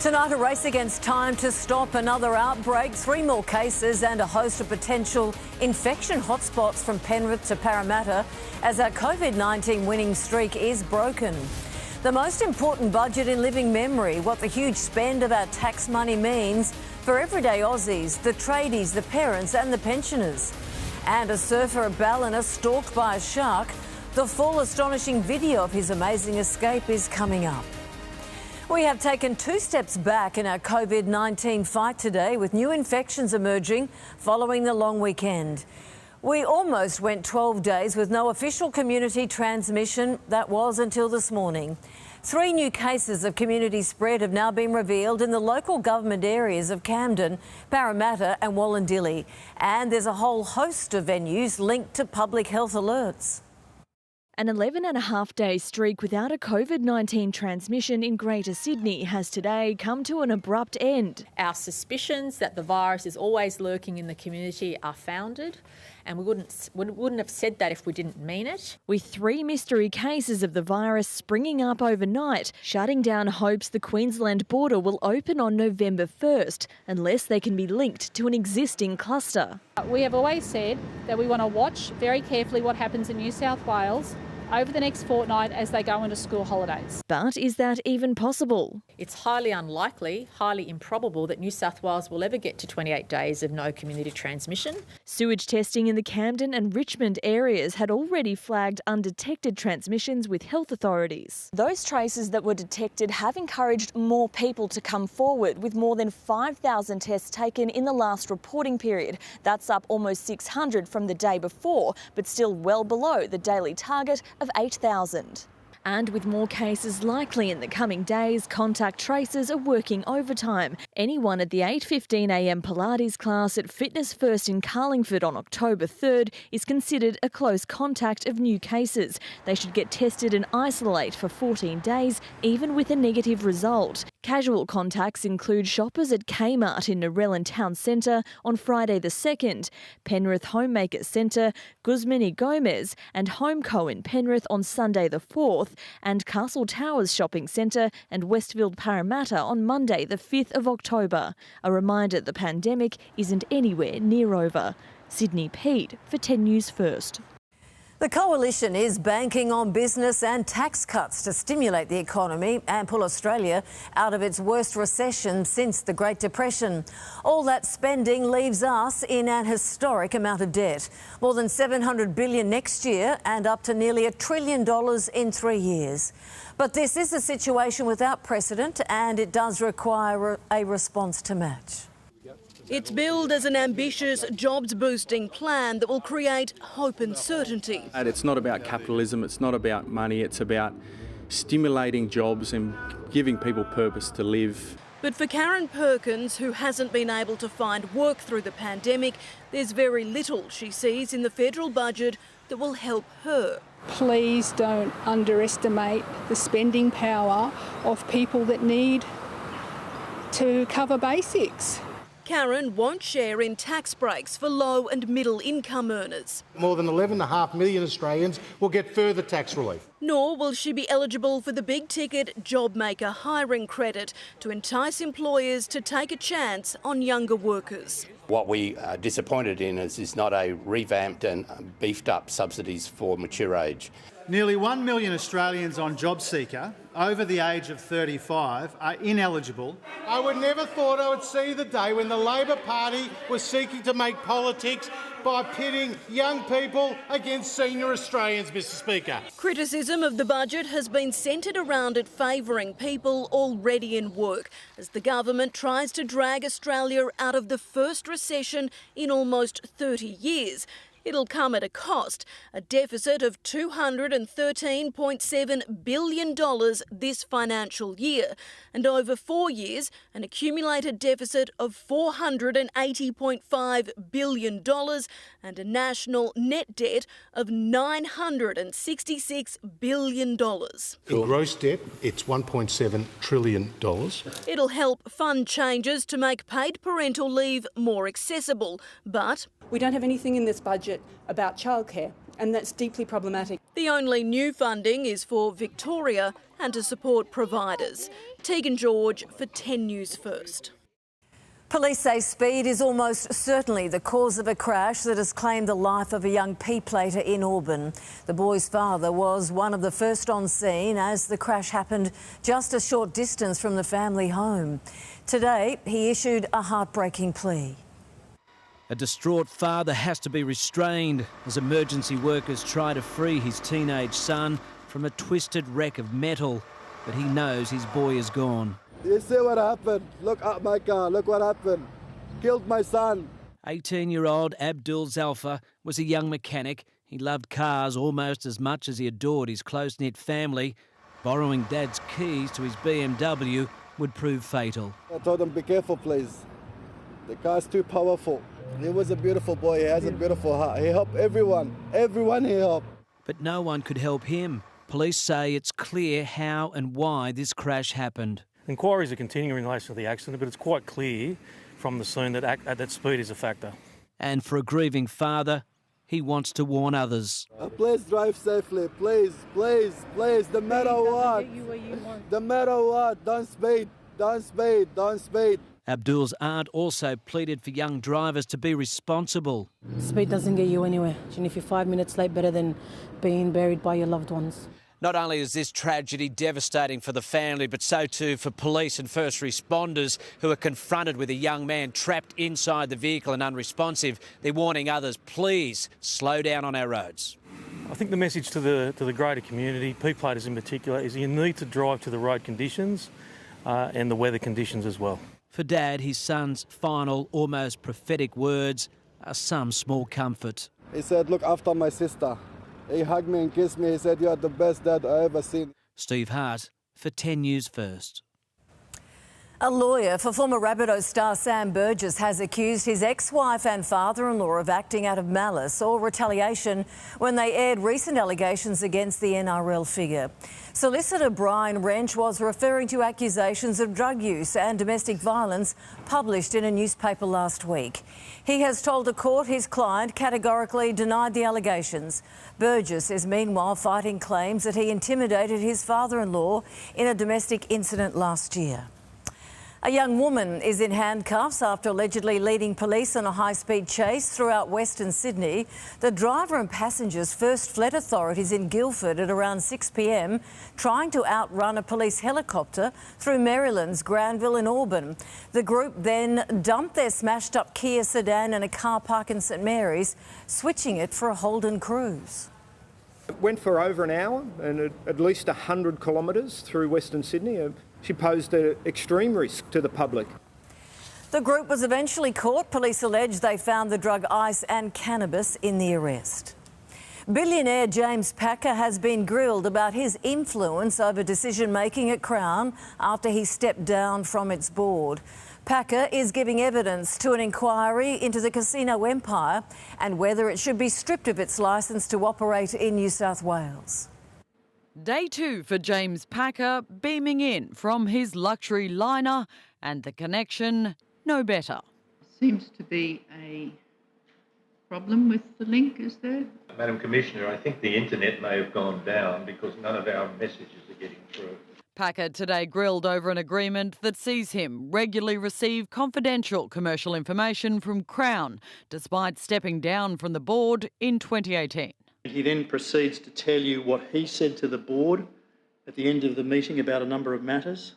Tonight, a race against time to stop another outbreak, 3 more cases and a host of potential infection hotspots from Penrith to Parramatta as our COVID-19 winning streak is broken. The most important budget in living memory, what the huge spend of our tax money means for everyday Aussies, the tradies, the parents and the pensioners. And a surfer at Ballina stalked by a shark. The full astonishing video of his amazing escape is coming up. We have taken 2 steps back in our COVID-19 fight today with new infections emerging following the long weekend. We almost went 12 days with no official community transmission. That was until this morning. 3 new cases of community spread have now been revealed in the local government areas of Camden, Parramatta and Wallandilly. And there's a whole host of venues linked to public health alerts. An 11.5-day streak without a COVID-19 transmission in Greater Sydney has today come to an abrupt end. Our suspicions that the virus is always lurking in the community are founded, and we wouldn't have said that if we didn't mean it. With 3 mystery cases of the virus springing up overnight, shutting down hopes the Queensland border will open on November 1st, unless they can be linked to an existing cluster. We have always said that we want to watch very carefully what happens in New South Wales over the next fortnight as they go into school holidays. But is that even possible? It's highly unlikely, highly improbable that New South Wales will ever get to 28 days of no community transmission. Sewage testing in the Camden and Richmond areas had already flagged undetected transmissions with health authorities. Those traces that were detected have encouraged more people to come forward, with more than 5,000 tests taken in the last reporting period. That's up almost 600 from the day before, but still well below the daily target of 8,000. And with more cases likely in the coming days, contact tracers are working overtime. Anyone at the 8:15am Pilates class at Fitness First in Carlingford on October 3rd is considered a close contact of new cases. They should get tested and isolate for 14 days, even with a negative result. Casual contacts include shoppers at Kmart in Narellan Town Centre on Friday the 2nd, Penrith Homemaker Centre, Guzman y Gomez and Homeco in Penrith on Sunday the 4th, and Castle Towers Shopping Centre and Westfield Parramatta on Monday the 5th of October. A reminder the pandemic isn't anywhere near over. Sydney Pete for 10 News First. The Coalition is banking on business and tax cuts to stimulate the economy and pull Australia out of its worst recession since the Great Depression. All that spending leaves us in an historic amount of debt. More than $700 billion next year and up to nearly $1 trillion in 3 years. But this is a situation without precedent and it does require a response to match. It's billed as an ambitious, jobs-boosting plan that will create hope and certainty. And it's not about capitalism, it's not about money, it's about stimulating jobs and giving people purpose to live. But for Karen Perkins, who hasn't been able to find work through the pandemic, there's very little she sees in the federal budget that will help her. Please don't underestimate the spending power of people that need to cover basics. Karen won't share in tax breaks for low and middle income earners. More than 11.5 million Australians will get further tax relief. Nor will she be eligible for the big ticket JobMaker hiring credit to entice employers to take a chance on younger workers. What we are disappointed in is not a revamped and beefed up subsidies for mature age. Nearly 1 million Australians on JobSeeker over the age of 35 are ineligible. I would never thought I would see the day when the Labor Party was seeking to make politics by pitting young people against senior Australians, Mr Speaker. Criticism of the budget has been centred around it favouring people already in work as the government tries to drag Australia out of the first recession in almost 30 years. It'll come at a cost, a deficit of $213.7 billion this financial year, and over 4 years, an accumulated deficit of $480.5 billion and a national net debt of $966 billion. In gross debt, it's $1.7 trillion. It'll help fund changes to make paid parental leave more accessible, but we don't have anything in this budget about childcare, and that's deeply problematic. The only new funding is for Victoria and to support providers. Tegan George for 10 News First. Police say speed is almost certainly the cause of a crash that has claimed the life of a young P-plater in Auburn. The boy's father was one of the first on scene as the crash happened just a short distance from the family home. Today, he issued a heartbreaking plea. A distraught father has to be restrained as emergency workers try to free his teenage son from a twisted wreck of metal, but he knows his boy is gone. You see what happened? Look at my car, look what happened. Killed my son. 18-year-old Abdul Zalfa was a young mechanic. He loved cars almost as much as he adored his close-knit family. Borrowing Dad's keys to his BMW would prove fatal. I told him, be careful, please. The car's too powerful. He was a beautiful boy, he has a beautiful heart. He helped everyone he helped. But no one could help him. Police say it's clear how and why this crash happened. Inquiries are continuing in relation to the accident, but it's quite clear from the scene that speed is a factor. And for a grieving father, he wants to warn others. Please drive safely, please, please, please, no matter what. No matter what, don't speed, don't speed, don't speed. Abdul's aunt also pleaded for young drivers to be responsible. Speed doesn't get you anywhere. And if you're 5 minutes late, better than being buried by your loved ones. Not only is this tragedy devastating for the family, but so too for police and first responders who are confronted with a young man trapped inside the vehicle and unresponsive. They're warning others, please slow down on our roads. I think the message to the greater community, P-platers in particular, is you need to drive to the road conditions and the weather conditions as well. For Dad, his son's final, almost prophetic words are some small comfort. He said, look after my sister. He hugged me and kissed me. He said, you're the best dad I ever seen. Steve Hart for 10 News First. A lawyer for former Rabbitohs star Sam Burgess has accused his ex-wife and father-in-law of acting out of malice or retaliation when they aired recent allegations against the NRL figure. Solicitor Brian Wrench was referring to accusations of drug use and domestic violence published in a newspaper last week. He has told a court his client categorically denied the allegations. Burgess is meanwhile fighting claims that he intimidated his father-in-law in a domestic incident last year. A young woman is in handcuffs after allegedly leading police on a high-speed chase throughout Western Sydney. The driver and passengers first fled authorities in Guildford at around 6 p.m, trying to outrun a police helicopter through Maryland's Granville and Auburn. The group then dumped their smashed-up Kia sedan in a car park in St Mary's, switching it for a Holden Cruise. It went for over an hour and at least 100 kilometres through Western Sydney. She posed an extreme risk to the public. The group was eventually caught. Police allege they found the drug ice and cannabis in the arrest. Billionaire James Packer has been grilled about his influence over decision-making at Crown after he stepped down from its board. Packer is giving evidence to an inquiry into the casino empire and whether it should be stripped of its licence to operate in New South Wales. Day 2 for James Packer, beaming in from his luxury liner, and the connection no better. Seems to be a problem with the link, is there? Madam Commissioner, I think the internet may have gone down because none of our messages are getting through. Packer today grilled over an agreement that sees him regularly receive confidential commercial information from Crown, despite stepping down from the board in 2018. He then proceeds to tell you what he said to the board at the end of the meeting about a number of matters.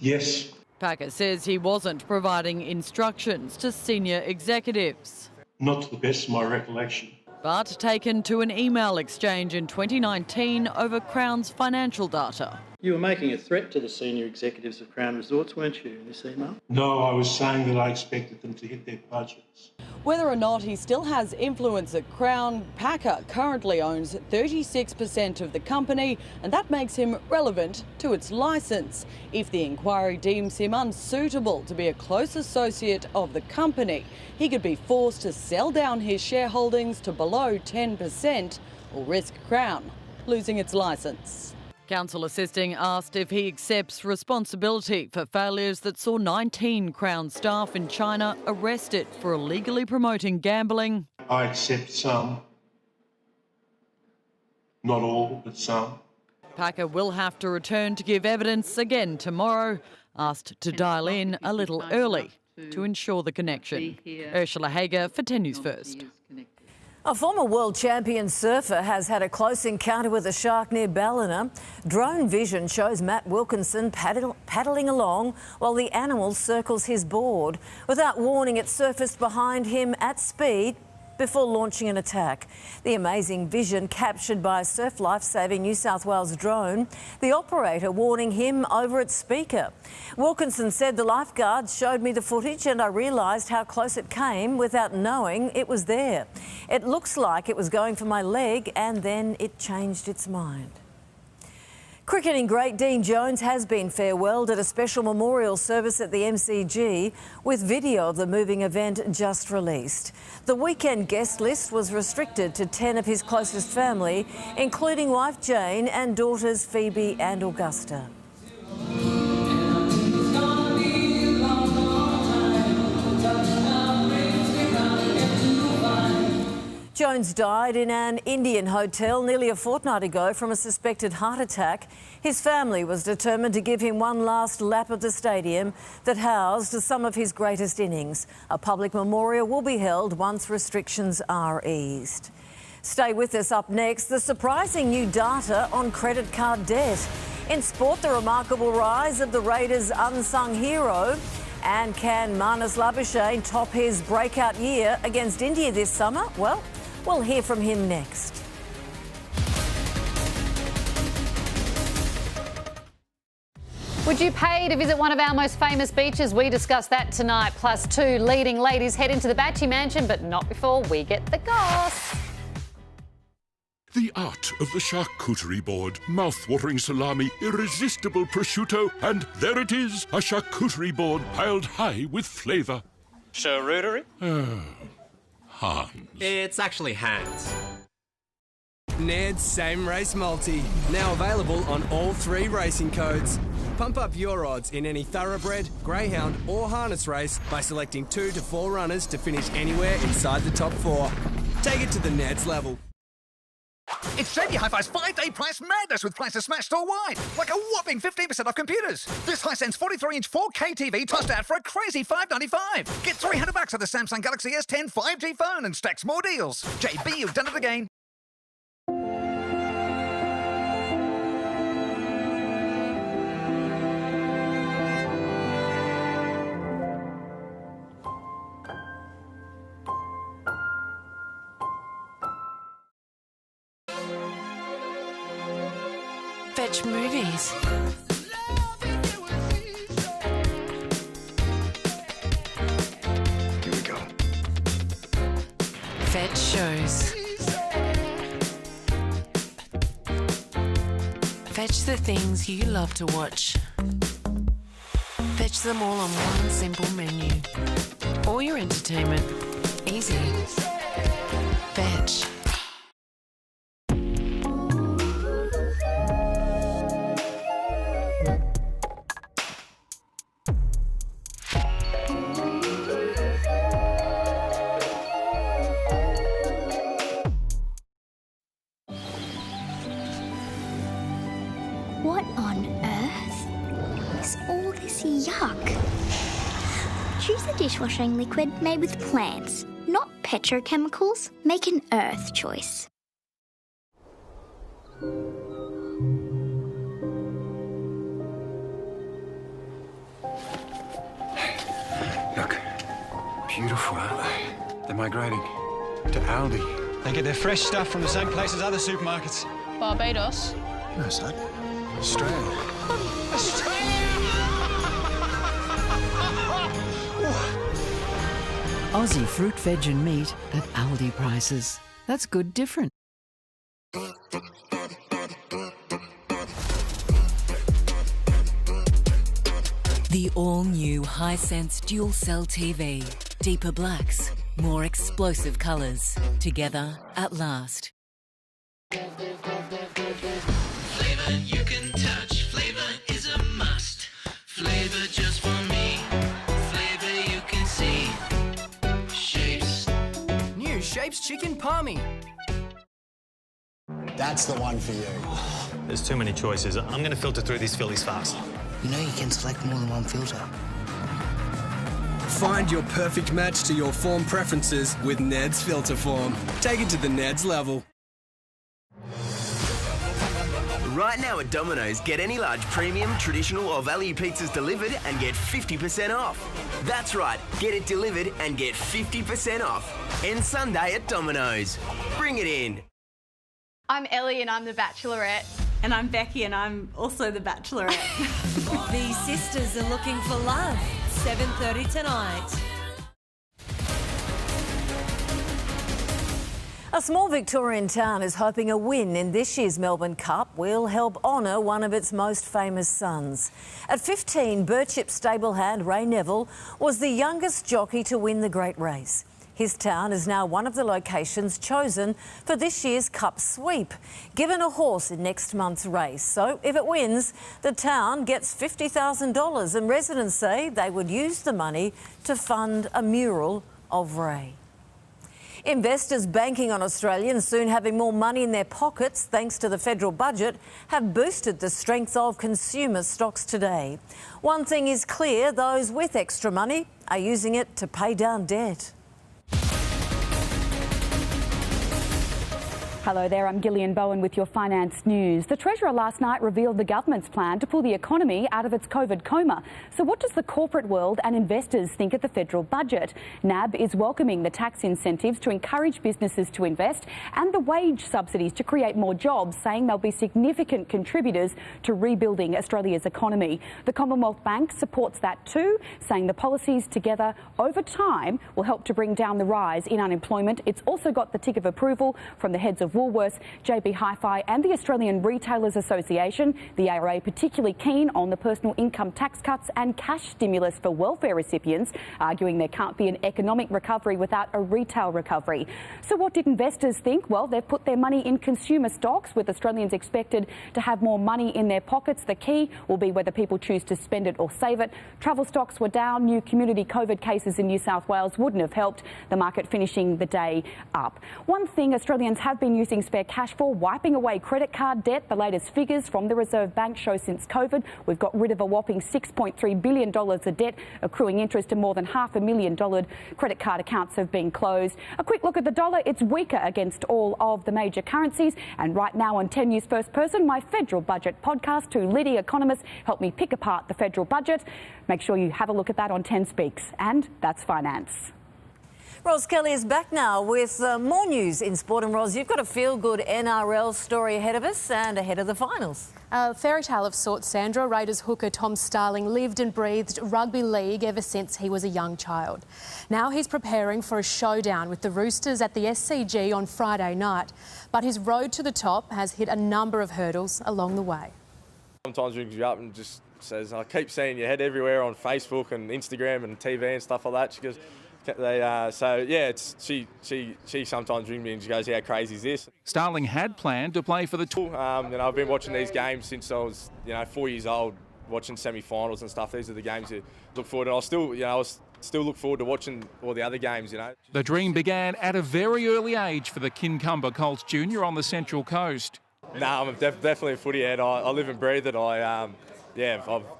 Yes. Packer says he wasn't providing instructions to senior executives. Not to the best of my recollection. But taken to an email exchange in 2019 over Crown's financial data. You were making a threat to the senior executives of Crown Resorts, weren't you, in this email? No, I was saying that I expected them to hit their budgets. Whether or not he still has influence at Crown, Packer currently owns 36% of the company, and that makes him relevant to its licence. If the inquiry deems him unsuitable to be a close associate of the company, he could be forced to sell down his shareholdings to below 10% or risk Crown losing its licence. Counsel assisting asked if he accepts responsibility for failures that saw 19 Crown staff in China arrested for illegally promoting gambling. I accept some, not all, but some. Packer will have to return to give evidence again tomorrow, asked to dial in a little early to ensure the connection. Ursula Hager for 10 News First. A former world champion surfer has had a close encounter with a shark near Ballina. Drone vision shows Matt Wilkinson paddling along while the animal circles his board. Without warning, it surfaced behind him at speed before launching an attack. The amazing vision captured by a Surf Lifesaving New South Wales drone, the operator warning him over its speaker. Wilkinson said, "The lifeguards showed me the footage and I realised how close it came without knowing it was there. It looks like it was going for my leg and then it changed its mind." Cricketing great Dean Jones has been farewelled at a special memorial service at the MCG with video of the moving event just released. The weekend guest list was restricted to 10 of his closest family, including wife Jane and daughters Phoebe and Augusta. Jones died in an Indian hotel nearly a fortnight ago from a suspected heart attack. His family was determined to give him one last lap of the stadium that housed some of his greatest innings. A public memorial will be held once restrictions are eased. Stay with us. Up next, the surprising new data on credit card debt. In sport, the remarkable rise of the Raiders' unsung hero. And can Marnus Labuschagne top his breakout year against India this summer? Well, we'll hear from him next. Would you pay to visit one of our most famous beaches? We discuss that tonight. Plus, 2 leading ladies head into the Batchy Mansion, but not before we get the goss. The art of the charcuterie board. Mouth-watering salami, irresistible prosciutto, and there it is, a charcuterie board piled high with flavour. Charcuterie? Hans. It's actually Hans. Ned's Same Race Multi, now available on all 3 racing codes. Pump up your odds in any thoroughbred, greyhound or harness race by selecting 2 to 4 runners to finish anywhere inside the top 4. Take it to the Ned's level. It's JB Hi-Fi's 5-day price madness with prices smashed store-wide. Like a whopping 15% off computers. This Hisense 43-inch 4K TV tossed out for a crazy $5.95. Get $300 on the Samsung Galaxy S10 5G phone and stacks more deals. JB, you've done it again. Fetch movies. Here we go. Fetch shows. Fetch the things you love to watch. Fetch them all on one simple menu. All your entertainment. Easy. Fetch. What on earth is all this yuck? Choose a dishwashing liquid made with plants, not petrochemicals. Make an earth choice. Look, beautiful, aren't they? They're migrating to Aldi. They get their fresh stuff from the same place as other supermarkets. Barbados. No, son. Australia. Aussie fruit, veg and meat at Aldi prices. That's good different. The all-new Hisense Dual Cell TV. Deeper blacks, more explosive colours. Together at last. Flavour you can touch. Flavour is a must. Flavour just for me. Flavour you can see. Shapes. New Shapes Chicken Palmy. That's That's the one for you. There's too many choices. I'm going to filter through these fillies fast. You know you can select more than one filter. Find your perfect match to your form preferences with Ned's Filter Form. Take it to the Ned's level. Right now at Domino's, get any large premium, traditional or value pizzas delivered and get 50% off. That's right, get it delivered and get 50% off. End Sunday at Domino's. Bring it in. I'm Ellie and I'm the Bachelorette. And I'm Becky and I'm also the Bachelorette. These sisters are looking for love. 7:30 tonight. A small Victorian town is hoping a win in this year's Melbourne Cup will help honour one of its most famous sons. At 15, Birchip stablehand Ray Neville was the youngest jockey to win the great race. His town is now one of the locations chosen for this year's Cup sweep, given a horse in next month's race. So if it wins, the town gets $50,000 and residents say they would use the money to fund a mural of Ray. Investors banking on Australians soon having more money in their pockets thanks to the federal budget have boosted the strength of consumer stocks today. One thing is clear, those with extra money are using it to pay down debt. Hello there, I'm Gillian Bowen with your finance news. The Treasurer last night revealed the government's plan to pull the economy out of its COVID coma. So what does the corporate world and investors think of the federal budget? NAB is welcoming the tax incentives to encourage businesses to invest and the wage subsidies to create more jobs, saying they'll be significant contributors to rebuilding Australia's economy. The Commonwealth Bank supports that too, saying the policies together over time will help to bring down the rise in unemployment. It's also got the tick of approval from the heads of Woolworths, JB Hi-Fi and the Australian Retailers Association. The ARA particularly keen on the personal income tax cuts and cash stimulus for welfare recipients, arguing there can't be an economic recovery without a retail recovery. So what did investors think? Well, they've put their money in consumer stocks, with Australians expected to have more money in their pockets. The key will be whether people choose to spend it or save it. Travel stocks were down. New community COVID cases in New South Wales wouldn't have helped, the market finishing the day up. One thing Australians have been using spare cash for: wiping away credit card debt. The latest figures from the Reserve Bank show since COVID, we've got rid of a whopping $6.3 billion of debt, accruing interest, and more than $500,000 credit card accounts have been closed. A quick look at the dollar. It's weaker against all of the major currencies. And right now on 10 News First Person, my federal budget podcast, two leading economists help me pick apart the federal budget. Make sure you have a look at that on 10 Speaks. And that's finance. Ros Kelly is back now with more news in sport. And Ros, you've got a feel-good NRL story ahead of us and ahead of the finals. A fairy tale of sorts, Sandra. Raiders hooker Tom Starling lived and breathed rugby league ever since he was a young child. Now he's preparing for a showdown with the Roosters at the SCG on Friday night. But his road to the top has hit a number of hurdles along the way. Sometimes rings you up and just says, I keep seeing your head everywhere on Facebook and Instagram and TV and stuff like that. She goes, she sometimes rings me and she goes, how crazy is this? Starling had planned to play for the tour. I've been watching these games since I was 4 years old, watching semi-finals and stuff. These are the games you look forward to. I still look forward to watching all the other games, The dream began at a very early age for the Kincumber Colts Junior on the Central Coast. No, I'm definitely a footy head. I live and breathe it. I've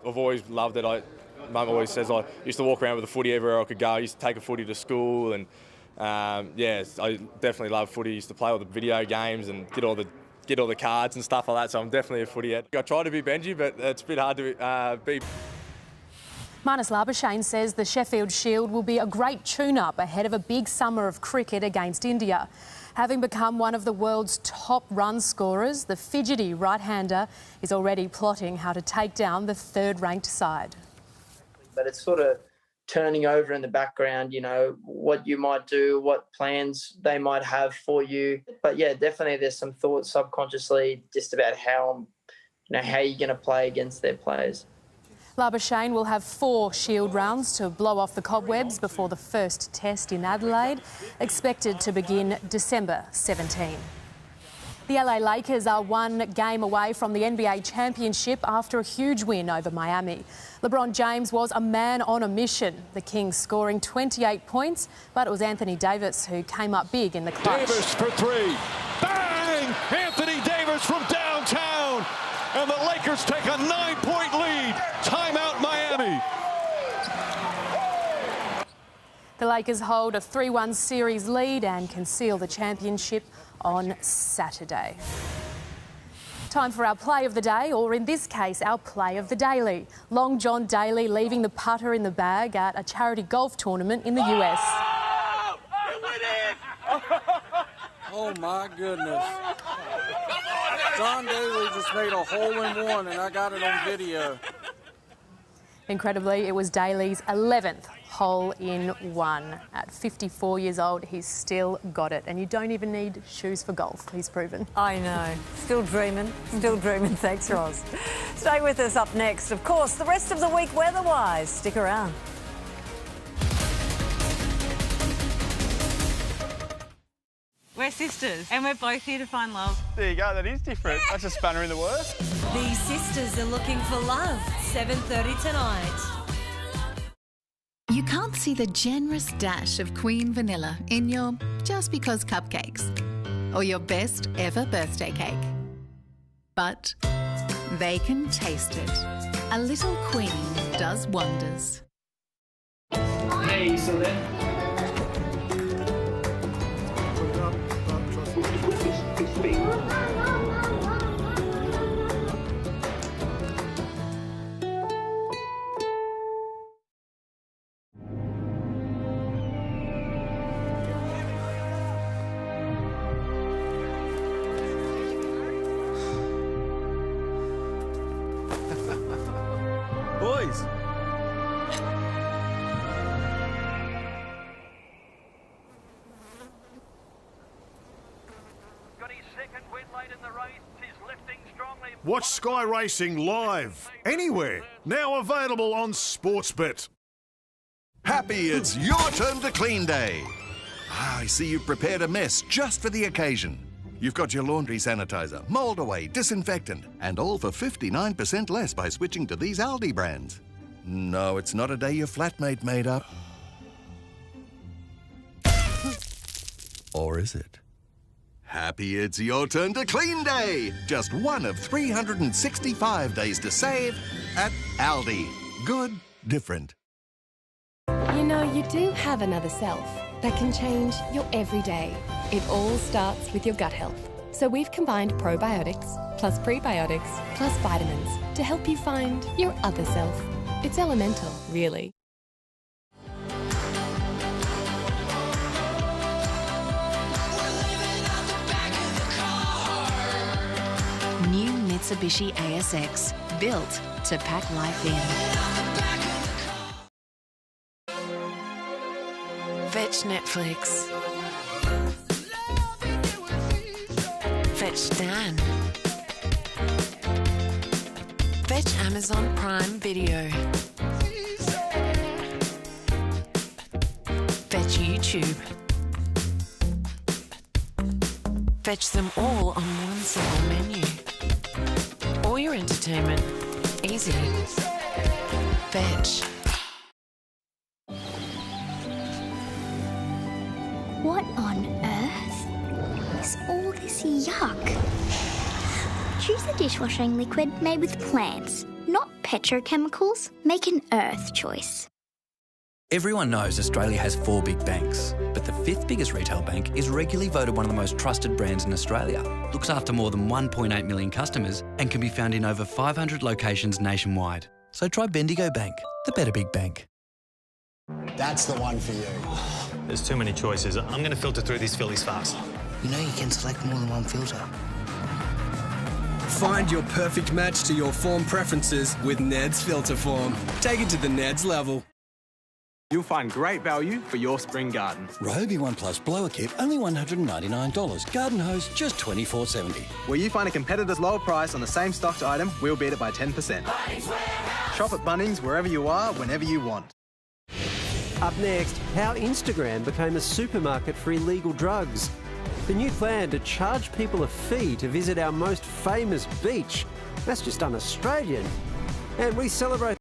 always loved it. Mum always says I used to walk around with a footy everywhere I could go. I used to take a footy to school, and I definitely love footy. I used to play all the video games and get all the cards and stuff like that. So I'm definitely a footy head. I try to be Benji, but it's a bit hard to be. Marnus Labuschagne says the Sheffield Shield will be a great tune-up ahead of a big summer of cricket against India. Having become one of the world's top run scorers, the fidgety right-hander is already plotting how to take down the third-ranked side. But it's sort of turning over in the background, what you might do, what plans they might have for you. But yeah, definitely there's some thoughts subconsciously just about how you're going to play against their players. Labuschagne will have 4 Shield rounds to blow off the cobwebs before the first test in Adelaide, expected to begin December 17. The LA Lakers are one game away from the NBA championship after a huge win over Miami. LeBron James was a man on a mission, the Kings scoring 28 points, but it was Anthony Davis who came up big in the clutch. Davis for 3. Bang! Anthony Davis scores from downtown, and the Lakers take a 9-point lead. Timeout, Miami. The Lakers hold a 3-1 series lead and can seal the championship on Saturday. Time for our play of the day, or in this case, our play of the daily. Long John Daly leaving the putter in the bag at a charity golf tournament in the US. Oh my goodness. John Daly just made a hole-in-one and I got it on video. Incredibly, it was Daly's 11th hole-in-one. At 54 years old, he's still got it. And you don't even need shoes for golf, he's proven. I know. Still dreaming. Still dreaming. Thanks, Roz. Stay with us. Up next, of course, the rest of the week weather-wise. Stick around. We're sisters and we're both here to find love. There you go, that is different. That's a spanner in the works. These sisters are looking for love. 7:30 tonight. You can't see the generous dash of Queen Vanilla in your Just Because cupcakes or your best ever birthday cake. But they can taste it. A little Queen does wonders. Hey, Sully. Boys. Watch Sky Racing live, anywhere. Now available on Sportsbet. Happy it's your turn to clean day. I see you've prepared a mess just for the occasion. You've got your laundry sanitizer, mold away, disinfectant, and all for 59% less by switching to these Aldi brands. No, it's not a day your flatmate made up. Or is it? Happy it's your turn to clean day. Just one of 365 days to save at Aldi. Good, different. You know, you do have another self that can change your everyday. It all starts with your gut health. So we've combined probiotics plus prebiotics plus vitamins to help you find your other self. It's elemental, really. New Mitsubishi ASX, built to pack life in. Fetch Netflix. Fetch Stan. Fetch Amazon Prime Video. Fetch YouTube. Fetch them all on one simple menu. All your entertainment, easy. Fetch. What on earth is all this yuck? Choose a dishwashing liquid made with plants, not petrochemicals. Make an earth choice. Everyone knows Australia has 4 big banks, but the 5th biggest retail bank is regularly voted one of the most trusted brands in Australia, looks after more than 1.8 million customers and can be found in over 500 locations nationwide. So try Bendigo Bank, the better big bank. That's the one for you. There's too many choices. I'm going to filter through these fillies fast. You know you can select more than one filter. Find your perfect match to your form preferences with Ned's Filter Form. Take it to the Ned's level. You'll find great value for your spring garden. Ryobi 1 Plus blower kit, only $199. Garden hose, just $24.70. Where you find a competitor's lower price on the same stocked item, we'll beat it by 10%. Shop at Bunnings wherever you are, whenever you want. Up next, how Instagram became a supermarket for illegal drugs. The new plan to charge people a fee to visit our most famous beach. That's just un-Australian. And we celebrate